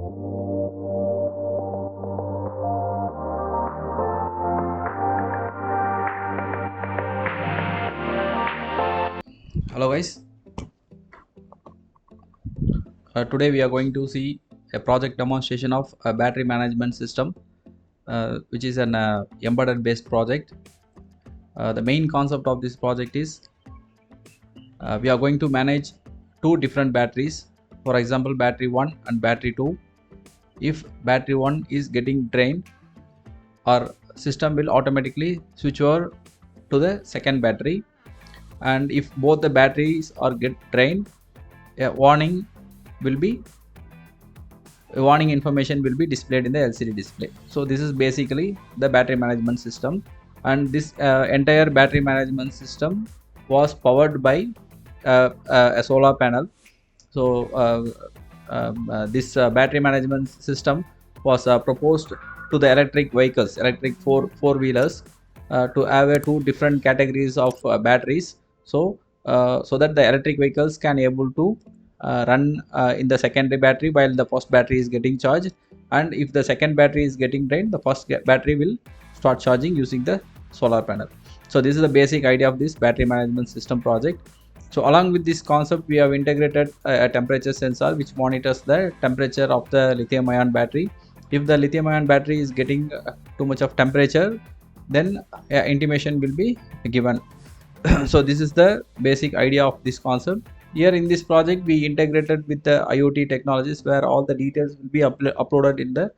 Hello guys, today we are going to see a project demonstration of a battery management system, which is an embedded based project. The main concept of this project is we are going to manage two different batteries, for example battery 1 and battery 2. If battery 1 is getting drained, our system will automatically switch over to the second battery, and if both the batteries are get drained, a warning information will be displayed in the LCD display. So this is basically the battery management system, and this entire battery management system was powered by a solar panel. So this battery management system was proposed to the electric vehicles, electric four-wheelers, to have two different categories of batteries, so that the electric vehicles can able to run in the secondary battery while the first battery is getting charged, and if the second battery is getting drained, the first battery will start charging using the solar panel. So this is the basic idea of this battery management system project. So along with this concept, we have integrated a temperature sensor which monitors the temperature of the lithium ion battery. If the lithium ion battery is getting too much of temperature, then intimation will be given. So this is the basic idea of this concept. Here in this project, we integrated with the IoT technologies, where all the details will be uploaded in the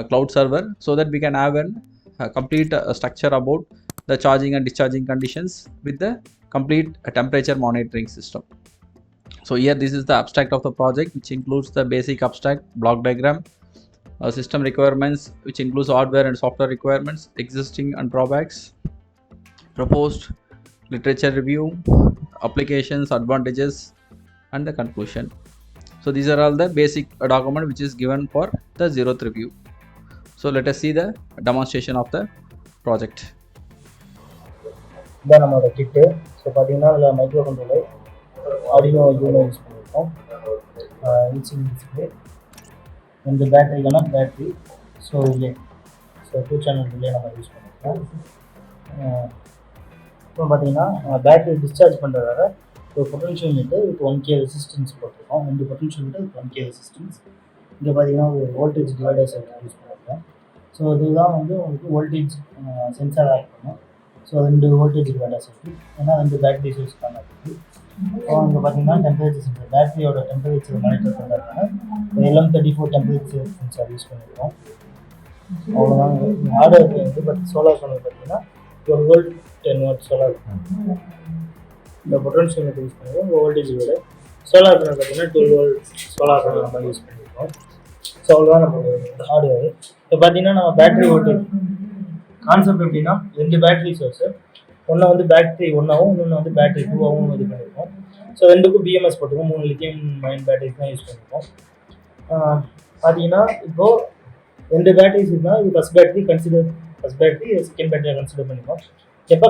cloud server, so that we can have a complete structure about the charging and discharging conditions with the complete temperature monitoring system. So here this is the abstract of the project, which includes the basic abstract, block diagram, system requirements, which includes hardware and software requirements, existing and drawbacks, proposed literature review, applications, advantages, and the conclusion. So these are all the basic document which is given for the zeroth review. So let us see the demonstration of the project. இதான் நம்மளோட கிட்டு. So பார்த்தீங்கன்னா அதில் microcontroller, ஆடியோ Uno use பண்ணியிருக்கோம், இன்சிங் display, இந்த பேட்டரிக்கான battery, so relay, so 2 channel relay நம்ம யூஸ் பண்ணியிருக்கோம். அப்புறம் பார்த்தீங்கன்னா பேட்டரி டிஸ்சார்ஜ் பண்ணுறதால ஒரு potential metre with 1K resistance போட்டிருக்கோம். 2 potential metre with 1K resistance. இங்கே பார்த்தீங்கன்னா ஒரு வோல்டேஜ் டிவைடர் சர்க்யூட் யூஸ் பண்ணியிருக்கோம். ஸோ இதுதான் வந்து உங்களுக்கு வோல்டேஜ் சென்சார் ஆட் பண்ணும். ஸோ 2 வோல்டேஜ் டிவைடர் சர்க்யூட், ஏன்னா 2 பேட்டரி சோர்ஸ்க்கான இருக்குது. ஸோ இங்கே பார்த்தீங்கன்னா டெம்பரேச்சர் சென்சார், பேட்டரியோட டெம்பரேச்சர் மானிட்டர் பண்ணுறதுக்கான LM34 டெம்பரேச்சர் சென்சார் யூஸ் பண்ணியிருக்கோம். அவ்வளோதான். ஹார்ட்வேர் வந்து சோலார் பேனல் பார்த்தீங்கன்னா 12 வோல்ட் 10 வாட் சோலார் பேனல். இந்த பொட்டன்ஷியல் மீட்டர் யூஸ் பண்ணியிருக்கோம். வோல்டேஜ் விட சோலார் பேனல் பார்த்தீங்கன்னா 12 வோல்ட் சோலார் பேனல் நம்ம யூஸ் பண்ணியிருக்கோம். ஸோ அவ்வளோதான் நம்ம ஹார்ட்வேர். இப்போ பார்த்தீங்கன்னா நம்ம பேட்டரி வோல்டேஜ் கான்செப்ட் எப்படின்னா, 2 பேட்டரி சோர்ஸு, ஒன்று வந்து பேட்டரி 1ஆகவும் இன்னொன்று வந்து பேட்டரி 2ஆகவும் இது பண்ணியிருக்கோம். ஸோ 2க்கும் BMS போட்டுருக்கோம். 3 லித்தியம் அயன் பேட்டரிஸ் தான் யூஸ் பண்ணியிருக்கோம். பார்த்தீங்கன்னா இப்போது 2 பேட்டரிஸ் இருந்தால் இது ஃபஸ்ட் பேட்டரி செகண்ட் பேட்டரியை கன்சிடர் பண்ணிப்போம். எப்போ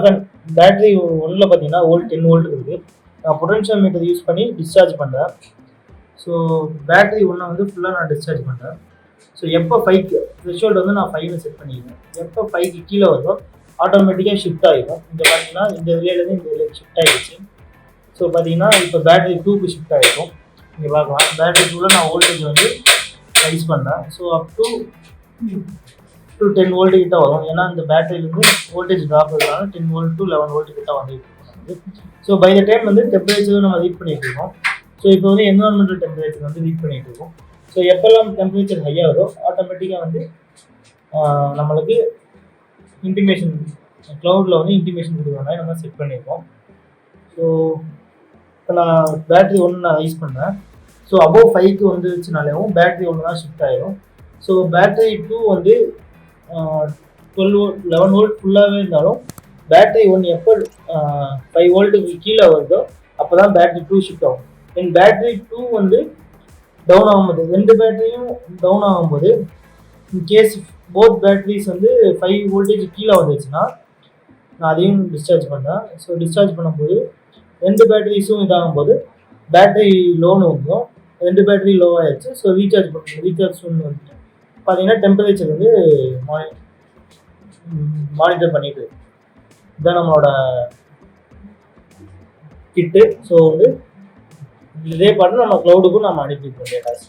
பேட்டரி 1ல் பார்த்தீங்கன்னா 10 வோல்ட் இருக்குது. நான் பொட்டன்ஷியல் மீட்டர் யூஸ் பண்ணி டிஸ்சார்ஜ் பண்ணுறேன். ஸோ பேட்டரி 1 வந்து ஃபுல்லாக நான் டிஸ்சார்ஜ் பண்ணுறேன். ஸோ எப்போ 5க்கு த்ரெஷோல்டு வந்து நான் 5ன்னு செட் பண்ணிடுவேன். எப்போ 5க்கு கீழே வருதோ ஆட்டோமேட்டிக்காக ஷிஃப்ட் ஆகிடும். இங்கே பார்த்தீங்கன்னா இந்த ரிலேலேருந்து இந்த ரிலே ஷிஃப்ட் ஆகிடுச்சு. ஸோ பார்த்தீங்கன்னா இப்போ பேட்டரி 2க்கு ஷிஃப்ட் ஆகிடும். இங்கே பார்க்கலாம், பேட்டரி 2ல் நான் வோல்டேஜ் வந்து ரைஸ் பண்ணேன். ஸோ அப் டு 10 வோல்ட் கிட்ட வரும். ஏன்னா இந்த பேட்டரியிலேருந்து வோல்டேஜ் ட்ராப் இருக்கிறதுனால 10 வோல்ட் டு 11 வோல்ட் கிட்ட வந்துட்டு இருக்கும். ஸோ பை த டைம் வந்து டெம்பரேச்சர் நம்ம ரீட் பண்ணிட்டு இருக்கோம். ஸோ இப்போ வந்து என்வரான்மெண்டல் டெம்பரேச்சர் வந்து ரீட் பண்ணிட்டு இருக்கோம். ஸோ எப்போல்லாம் டெம்பரேச்சர் ஹையாகுதோ ஆட்டோமேட்டிக்காக வந்து நம்மளுக்கு இன்டிமேஷன் க்ளவுடில் வந்து இன்டிமேஷன் கொடுக்குற மாதிரி நம்ம செட் பண்ணியிருக்கோம். ஸோ இப்போ நான் பேட்டரி 1 நான் ரைஸ் பண்ணேன். ஸோ அபோவ் 5க்கு வந்துச்சுனாலேயும் பேட்டரி 1 தான் ஷிஃப்ட் ஆகிடும். ஸோ பேட்டரி 2 வந்து 11 வோல்ட் ஃபுல்லாகவே இருந்தாலும் பேட்டரி 1 எப்போ 5 வோல்ட்டுக்கு கீழே வருதோ அப்போ தான் பேட்டரி 2 ஷிஃப்ட் ஆகும். தென் பேட்டரி 2 வந்து டவுன் ஆகும்போது, 2 பேட்டரியும் டவுன் ஆகும்போது, இன்கேஸ் போத் பேட்டரிஸ் வந்து 5 வோல்டேஜ் கீழே வந்துச்சுன்னா நான் அதையும் டிஸ்சார்ஜ் பண்ணேன். ஸோ டிஸ்சார்ஜ் பண்ணும்போது 2 பேட்டரிஸும் இதாகும்போது பேட்டரி லோனு வந்துடும். 2 பேட்டரி லோ ஆயிடுச்சு. ஸோ ரீசார்ஜ் பண்ணுறோம். ரீசார்ஜ் வந்துட்டு பார்த்தீங்கன்னா டெம்பரேச்சர் வந்து மானிட்டர் பண்ணிட்டு இருக்கு. இதுதான் நம்மளோட கிட்டு. ஸோ வந்து இதே பாட்டு நம்ம க்ளவுடுக்கும் நம்ம அனுப்பிடுவோம் டேட்டாஸ்.